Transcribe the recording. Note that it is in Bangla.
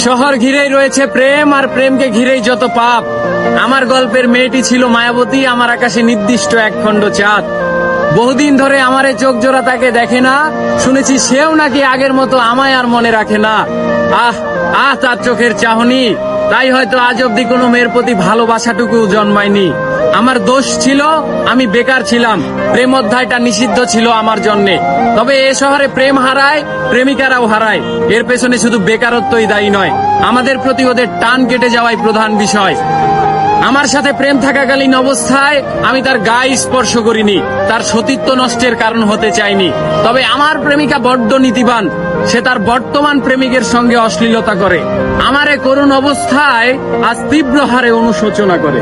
শহর ঘিরেই রয়েছে প্রেম, আর প্রেমকে ঘিরেই যত পাপ। আমার গল্পের মেয়েটি ছিল মায়াবতী, আমার আকাশে নির্দিষ্ট একখণ্ড চাঁদ। বহুদিন ধরে আমারে চোখ জোড়া তাকে দেখে না, শুনেছি সেও নাকি আগের মতো আমায় আর মনে রাখে না। আহ আহ তার চোখের চাহনি, তাই হয়তো আজ অব্দি কোনো মেয়ের প্রতি ভালোবাসাটুকু জন্মায়নি। আমার দোষ ছিল, আমি বেকার ছিলাম, প্রেম অধ্যায়টা নিষিদ্ধ ছিল আমার জন্যে। তবে এ শহরে প্রেম হারায়, প্রেমিকারাও হারায়, এর পেছনে শুধু বেকারত্বই দায়ী নয়, আমাদের প্রতি ওদের টান কেটে যাওয়াই প্রধান বিষয়। আমার সাথে প্রেম থাকাকালীন অবস্থায় আমি তার গায়ে স্পর্শ করিনি, তার সতীত্ব নষ্টের কারণ হতে চাইনি। তবে আমার প্রেমিকা বড্ড নীতিবান, সে তার বর্তমান প্রেমিকের সঙ্গে অশ্লীলতা করে, আমার এ করুণ অবস্থায় আজ তীব্র হারে অনুশোচনা করে।